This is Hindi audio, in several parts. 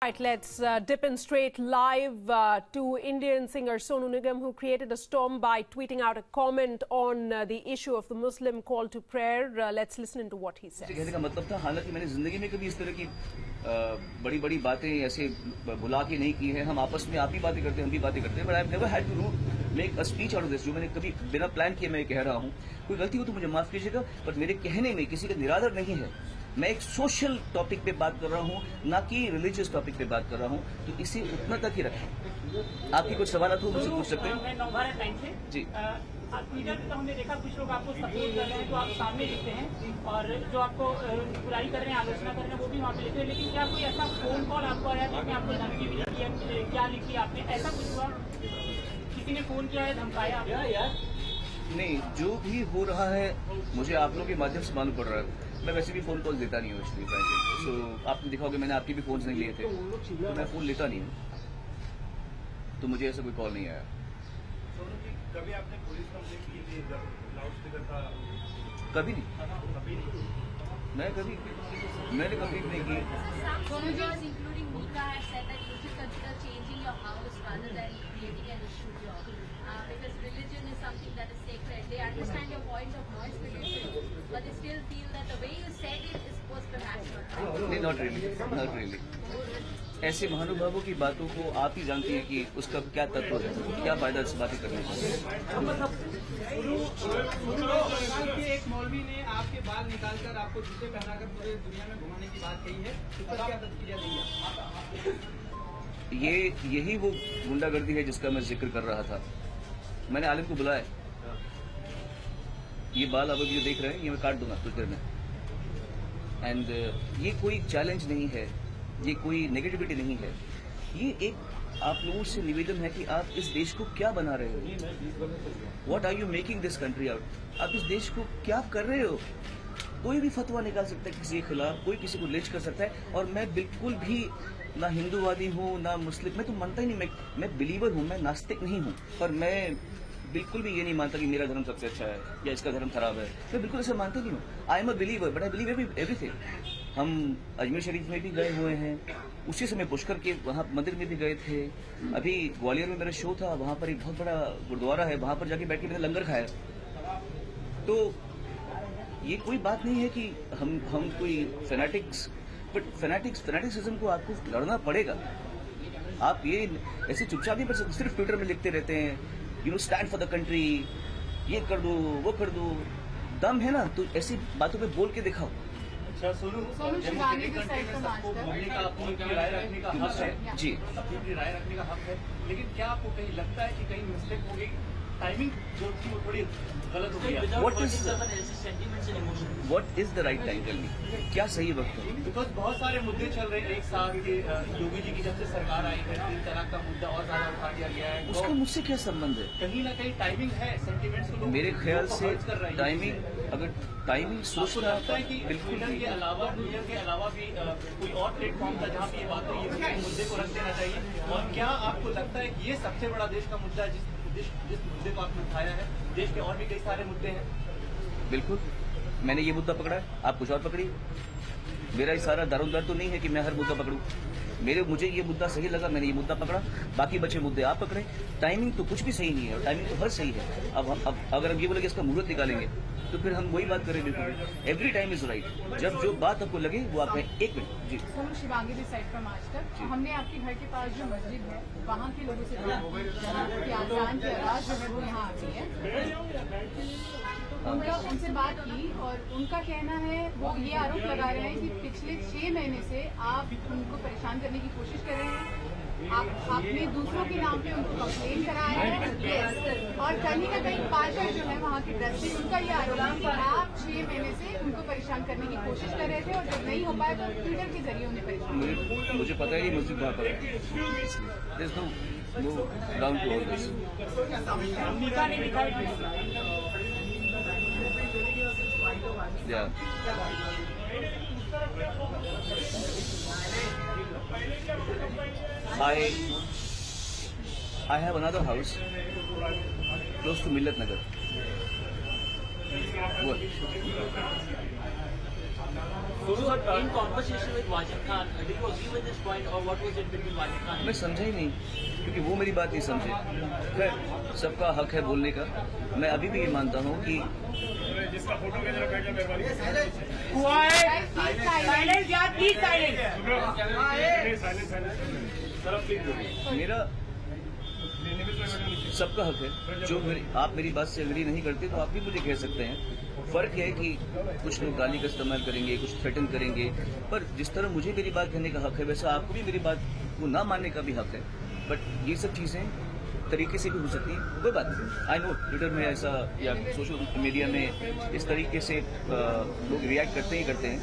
Right, let's dip in straight live to Indian singer Sonu Nigam, who created a storm by tweeting out a comment on the issue of the Muslim call to prayer. Let's listen into what he said. कहने का मतलब था, हालांकि मैंने जिंदगी में कभी इस तरह की बड़ी बड़ी बातें ऐसे बुला के नहीं की है। हम आपस में आप भी बातें करते हैं, हम भी बातें करते हैं, but I have never had to make a speech out of this. जो मैंने कभी बिना प्लान किए मैं कह रहा हूँ, कोई गलती हो तो मुझे माफ कीजिएगा, पर मेरे कहने में किसी का निरादर नहीं है। मैं एक सोशल टॉपिक पे बात कर रहा हूँ, ना कि रिलीजियस टॉपिक पे बात कर रहा हूँ, तो इसे उतना तक ही रखें। आपकी कुछ सवाल हो मुझसे पूछ सकते हैं। मैं नवभारत टाइम से जी ट्विटर पे तो हमने देखा कुछ लोग आपको सपोर्ट कर रहे हैं, तो आप सामने लिखते हैं, और जो आपको बुराई कर रहे हैं, आलोचना कर रहे हैं, वो भी वहाँ पे लिखते हैं। लेकिन क्या कोई ऐसा फोन कॉल आपको आया जिसमें आपको धमकी मिली है, क्या लिखी आपने, ऐसा कुछ हुआ? किसी ने फोन किया है, धमकाया यार? नहीं, जो भी हो रहा है मुझे आप लोगों के माध्यम से मालूम पड़ रहा है। मैं वैसे भी फोन कॉल देता नहीं हूँ इसलिए फ्रैंकली। सो आपने देखा होगा मैंने आपके भी फोन नहीं लिए थे, तो मैं फोन लेता नहीं हूँ, तो मुझे ऐसा कोई कॉल नहीं आया। कभी आपने पुलिस कंप्लेंट की थी लाउड स्पीकर का? कभी नहीं, मैंने कंप्लेंट नहीं की। Sonu ji, including Mika, has said that you should consider changing your house rather than creating an issue here. Because religion is something that is sacred. They understand your point of noise pollution, but they still feel that the way you said it is was perhaps not right. नहीं, नॉट रियली। ऐसे महानुभावों की बातों को आप ही जानती हैं कि उसका क्या तत्व है, क्या फायदा इस बातें करने का। एक मौलवी ने आपके बाल निकालकर आपको जूते पहनाकर पूरे दुनिया में घुमाने की बात कही है, उस पर क्या प्रतिक्रिया देंगे? यही वो गुंडागर्दी है जिसका मैं जिक्र कर रहा था। मैंने आलिम को बुलाया, ये बाल अब जो देख रहे हैं ये मैं काट दूंगा कुछ देर में। एंड ये कोई चैलेंज नहीं है, ये कोई नेगेटिविटी नहीं है, ये एक आप लोगों से निवेदन है कि आप इस देश को क्या बना रहे हो। What are you making this country out? आप इस देश को क्या कर रहे हो? कोई भी फतवा निकाल सकता है किसी के खिलाफ, कोई किसी को लिंच कर सकता है। और मैं बिल्कुल भी ना हिंदूवादी हूँ ना मुस्लिम, मैं तो मानता ही नहीं, मैं बिलीवर हूँ, मैं नास्तिक नहीं हूँ, पर मैं बिल्कुल भी ये नहीं मानता कि मेरा धर्म सबसे अच्छा है या इसका धर्म खराब है। मैं बिल्कुल ऐसा मानता नहीं हूँ। I am a believer, but I believe everything. हम अजमेर शरीफ में भी गए हुए हैं, उसी समय पुष्कर के वहाँ मंदिर में भी गए थे। अभी ग्वालियर में मेरा शो था, वहाँ पर एक बहुत बड़ा गुरुद्वारा है, वहाँ पर जाके बैठ के मैंने लंगर खाया। तो ये कोई बात नहीं है कि हम कोई फैनेटिक्स, बट फैनेटिक्सिज्म को आपको लड़ना पड़ेगा। आप ये ऐसे चुपचाप नहीं, पर सिर्फ ट्विटर में लिखते रहते हैं, you know, stand for the country, ये कर दो वो कर दो। दम है ना तो ऐसी बातों पे बोल के दिखाओ। अच्छा, सोनू शिवानी की साइड पर सबको बोलने का, अपनी राय रखने का हक है जी, अपनी राय रखने का हक है, लेकिन क्या आपको कहीं लगता है कि कहीं मिस्टेक हो गई, टाइमिंग जो थी वो थोड़ी गलत हो गई? What is the right time? Tell me, क्या सही वक्त है? बिकॉज बहुत सारे मुद्दे चल रहे हैं एक साथ के। योगी जी की जब से सरकार आई है, 3 तलाक का मुद्दा और ज्यादा उठा दिया गया है। उसका मुझसे क्या संबंध है? कहीं ना कहीं टाइमिंग है, सेंटिमेंट्स को मेरे ख्याल से टाइमिंग सोचना लगता है कि ट्विटर के अलावा भी कोई और प्लेटफॉर्म था जहाँ पे ये बात हुई है, मुद्दे को रख देना चाहिए। और क्या आपको लगता है कि ये सबसे बड़ा देश का मुद्दा है जिस मुद्दे को आपने उठाया है? देश के और भी कई सारे मुद्दे हैं। बिल्कुल, मैंने ये मुद्दा पकड़ा है, आप कुछ और पकड़िए। मेरा इशारा दारोमदार तो नहीं है कि मैं हर मुद्दा पकड़ूं। मुझे ये मुद्दा सही लगा, मैंने ये मुद्दा पकड़ा, बाकी बचे मुद्दे आप पकड़े। टाइमिंग तो कुछ भी सही नहीं है, टाइमिंग तो हर सही है। अब अगर हम ये बोले कि इसका मुहूर्त निकालेंगे तो फिर हम वही बात करेंगे। Every time is right. जब जो बात आपको लगे वो आप कहें। एक मिनट जी। सोनू शिवांगी भी साइड फ्रॉम आज तक, हमने आपके घर के पास जो मस्जिद है वहाँ के लोगों से बात की, जहाँ की आजान की आवाज जो है वो यहाँ आती है। उनसे बात की और उनका कहना है, वो ये आरोप लगा रहे हैं कि पिछले 6 महीने से आप उनको परेशान करने की कोशिश कर रहे हैं। आपने दूसरों के नाम पे उनको कंप्लेन कराया है, और कहीं ना कहीं पार्षद जो है वहाँ के ट्रस्टी, उनका ये आरोप है कि आप 6 महीने से उनको परेशान करने की कोशिश कर रहे थे, और जब नहीं हो पाया तो ट्विटर के जरिए उन्हें परेशान। मुझे पता ही मस्जिद कहाँ पर है। Yeah. I have another house close to Millat Nagar. What? In conversation with Wajid Khan, did you agree with this point or what was it between Wajid Khan? मैं समझा ही नहीं, क्योंकि वो मेरी बात नहीं समझे। खैर, सबका हक है बोलने का। मैं अभी भी ये मानता हूँ कि मेरा सबका हक है। जो आप मेरी बात से एग्री नहीं करते तो आप भी मुझे कह सकते हैं। फर्क है कि कुछ लोग गाली का इस्तेमाल करेंगे, कुछ थ्रेटन करेंगे, पर जिस तरह मुझे मेरी बात कहने का हक है वैसा आपको भी मेरी बात को ना मानने का भी हक है। बट ये सब चीजें तरीके से भी हो सकती हैं, कोई बात नहीं। आई नो ट्विटर में ऐसा या सोशल मीडिया में इस तरीके से लोग रिएक्ट करते ही करते हैं,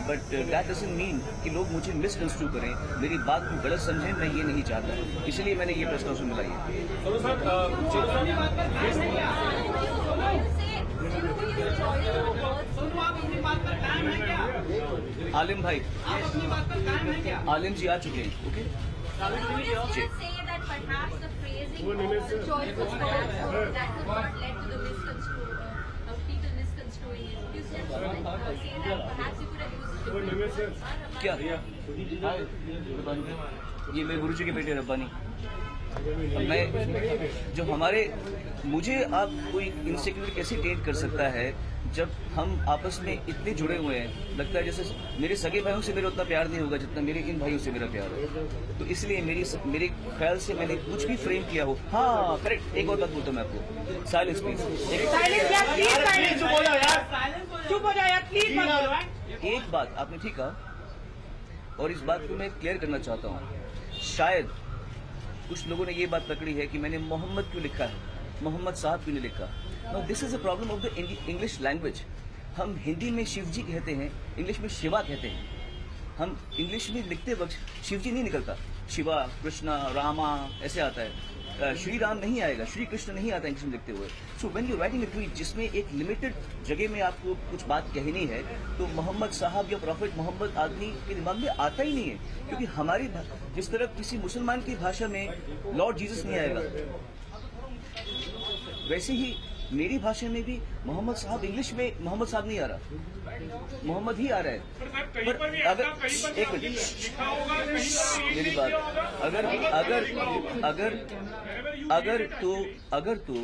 बट दैट डजंट मीन कि लोग मुझे मिसकंस्ट्रू करें, मेरी बात को गलत समझें। मैं ये नहीं चाहता, इसलिए मैंने ये प्रेस कॉन्फ्रेंस मिलाई है। आलिम भाई, आलिम जी आ चुके हैं। ओके, क्या ये मेरे गुरुजी के बेटे रब्बानी। मैं जो हमारे मुझे आप कोई इनसिक्योर कैसे टेंट कर सकता है जब हम आपस में इतने जुड़े हुए हैं। लगता है जैसे मेरे सगे भाइयों से मेरा उतना प्यार नहीं होगा जितना मेरे इन भाइयों से मेरा प्यार है। तो इसलिए मेरे ख्याल से मैंने कुछ भी फ्रेम किया हो। हाँ करेक्ट, एक और बात बोलता हूँ मैं आपको। साइलेंस प्लीज, एक बात आपने ठीक कहा और इस बात को मैं क्लियर करना चाहता हूँ। शायद कुछ लोगों ने ये बात पकड़ी है कि मैंने मोहम्मद क्यों लिखा है, मोहम्मद साहब क्यों नहीं लिखा। No, this is a problem of the English language. हम हिंदी में शिव जी कहते हैं, इंग्लिश में शिवा कहते हैं। हम इंग्लिश में लिखते वक्त शिव जी नहीं निकलता, शिवा, कृष्णा, रामा ऐसे आता है। श्री राम नहीं आएगा, श्री कृष्ण नहीं आता इंग्लिश में लिखते हुए। So when you writing a tweet जिसमें एक लिमिटेड जगह में आपको कुछ बात कहनी है, तो मोहम्मद साहब या प्रॉफिट मोहम्मद आदमी के दिमाग में आता ही नहीं है। क्योंकि हमारी जिस तरह किसी मुसलमान की भाषा में लॉर्ड जीसस नहीं आएगा, वैसे ही मेरी भाषा में भी मोहम्मद साहब इंग्लिश में मोहम्मद साहब नहीं आ रहा, मोहम्मद ही आ रहा है। पर अगर एक मिनट मेरी बात, अगर तो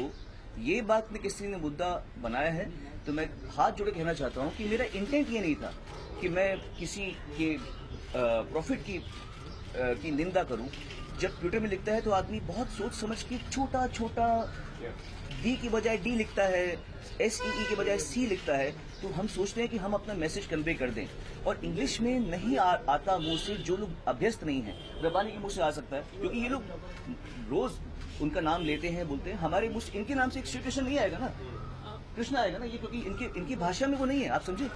ये बात में किसी ने मुद्दा बनाया है तो मैं हाथ जोड़े कहना चाहता हूँ कि मेरा इंटेंट ये नहीं था कि मैं किसी के प्रॉफिट की निंदा करूं। जब ट्विटर में लिखता है तो आदमी बहुत सोच समझ के छोटा छोटा डी की बजाय डी लिखता है, SEE के बजाय C लिखता है। तो हम सोचते हैं कि हम अपना मैसेज कन्वे कर दें, और इंग्लिश में नहीं आता मुंह से। जो लोग अभ्यस्त नहीं है, रब्बानी के मुंह से आ सकता है, क्योंकि ये लोग रोज उनका नाम लेते हैं, बोलते हैं। हमारे मुंह से इनके नाम से एक श्री कृष्ण नहीं आएगा ना, कृष्ण आएगा ना, ये क्योंकि इनकी भाषा में वो नहीं है। आप समझे,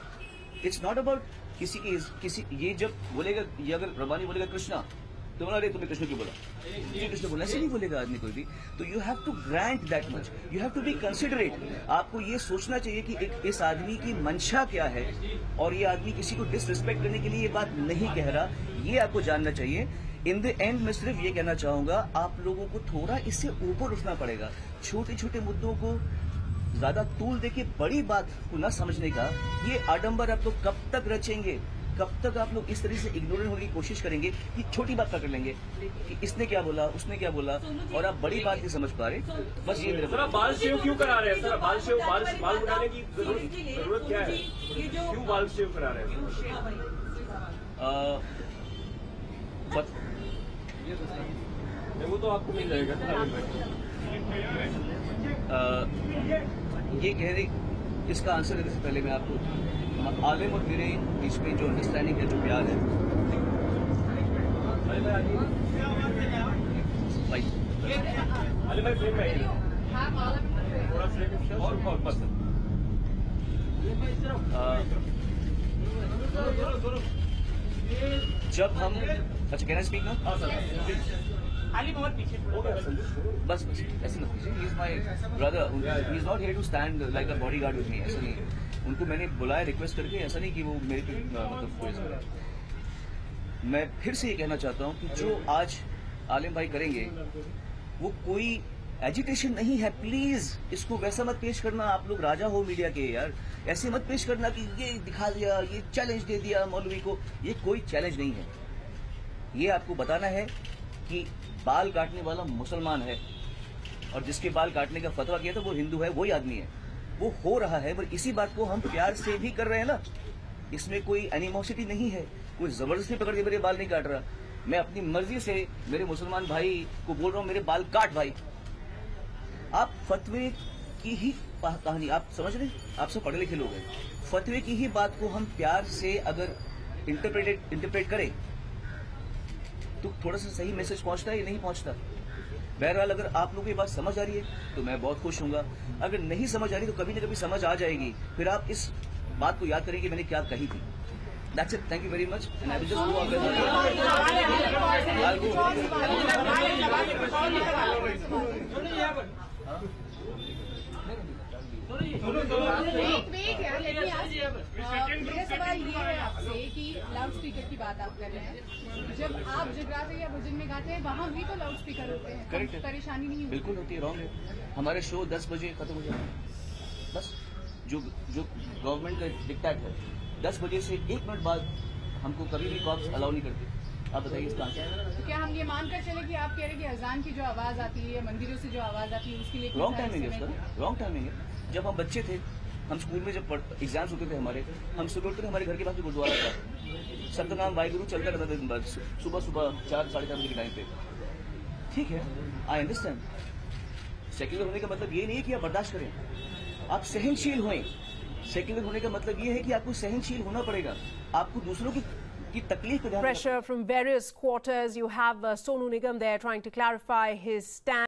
इट्स नॉट अबाउट किसी ये जब बोलेगा, ये अगर रब्बानी बोलेगा कृष्णा तो बोला, अरे तुम्हें कृष्ण क्यों बोला, जी कृष्ण बोला, ऐसे नहीं बोलेगा आदमी कोई भी। तो you have to grant that much, you have to be considerate. आपको ये सोचना चाहिए कि इस आदमी की मंशा क्या है, और ये आदमी किसी को डिसरिस्पेक्ट करने के लिए ये बात नहीं कह रहा, ये आपको जानना चाहिए। इन द एंड मैं सिर्फ ये कहना चाहूंगा, आप लोगों को थोड़ा इससे ऊपर उठना पड़ेगा। छोटे छोटे मुद्दों को ज्यादा तूल देके बड़ी बात को न समझने का ये आडंबर आप लोग कब तक रचेंगे, कब तक आप लोग इस तरह से इग्नोरेंट होने की कोशिश करेंगे कि छोटी बात पकड़ लेंगे कि इसने क्या बोला, उसने क्या बोला, और आप बड़ी बात नहीं समझ पा रहे। बस ये मेरा बाल शेव क्यों करा रहे हैं सर? बाल उठाने की जरूरत क्या है? क्यों बाल शेव करा रहे हैं? वो तो आपको मिल जाएगा। ये कह रही, इसका आंसर देने से पहले मैं आपको आलिम और मेरे बीच में जो अंडरस्टैंडिंग है, जो प्यार है भाई, जब हम अच्छा कैन आई स्पीक नाउ? बस ऐसे मत कीजिए। He is my brother, he is not here to stand like a bodyguard with me. ऐसा नहीं, उनको मैंने बुलाया रिक्वेस्ट करके, ऐसा नहीं कि वो मेरे पे मतलब कोई। मैं फिर से ये कहना चाहता हूँ कि जो आज आलिम भाई करेंगे वो कोई एजिटेशन नहीं है, प्लीज इसको वैसा मत पेश करना। आप लोग राजा हो मीडिया के यार, ऐसे मत पेश करना कि ये दिखा दिया, ये चैलेंज दे दिया मौलवी को। ये कोई चैलेंज नहीं है। ये आपको बताना है कि बाल काटने वाला मुसलमान है और जिसके बाल काटने का फतवा किया था वो हिंदू है, वही आदमी है। वो हो रहा है, पर इसी बात को हम प्यार से भी कर रहे हैं ना। इसमें कोई एनिमोसिटी नहीं है, कोई जबरदस्ती पकड़ के मेरे बाल नहीं काट रहा। मैं अपनी मर्जी से मेरे मुसलमान भाई को बोल रहा हूं मेरे बाल काट भाई। आप फतवे की ही कहानी आप समझ रहे, आप सब पढ़े लिखे लोग हैं। फतवे की ही बात को हम प्यार से अगर इंटरप्रेट करें तो थोड़ा सा सही मैसेज पहुंचता है या नहीं पहुंचता। बहरहाल अगर आप लोगों को ये बात समझ आ रही है तो मैं बहुत खुश हूंगा। अगर नहीं समझ आ रही तो कभी न कभी समझ आ जाएगी, फिर आप इस बात को याद करेंगे मैंने क्या कही थी। That's it. Thank you very much. And I will just go मेरा सवाल ये है आपसे कि लाउड स्पीकर की बात आप कर रहे हैं, जब आप जगराते या भजन में गाते हैं वहाँ भी तो लाउड स्पीकर होते हैं। करेक्ट है, परेशानी नहीं होती? बिल्कुल होती है, रॉन्ग है। हमारे शो 10 बजे खत्म हो जाता है बस। जो गवर्नमेंट का डिक्टेट है 10 बजे से 1 मिनट बाद हमको कभी भी कॉप्स अलाउ नहीं करते। आप बताइए इसका आंसर। तो क्या हम ये मानकर चले कि आप कह रहे हैं कि अजान की जो आवाज आती है या मंदिरों से जो आवाज आती है उसके लिए रॉन्ग टाइमिंग है उसका, रॉन्ग टाइमिंग है। जब हम बच्चे थे, हम स्कूल में जब एग्जाम्स होते थे हमारे, हम सुबह उठते थे, हमारे घर के पास में गुरुद्वारा था, सतनाम वाहिगुरु चलता रहता था दिन भर, सुबह 4 साढ़े 4 बजे के टाइम पे। ठीक है, आई अंडरस्टैंड। सेक्युलर होने का मतलब ये नहीं है कि आप बर्दाश्त करें, आप सहनशील होएं। सेक्युलर होने का मतलब ये है कि आपको सहनशील होना पड़ेगा, आपको दूसरों की तकलीफ पे ध्यान। Pressure from various quarters. You have Sonu Nigam there trying to clarify his stand.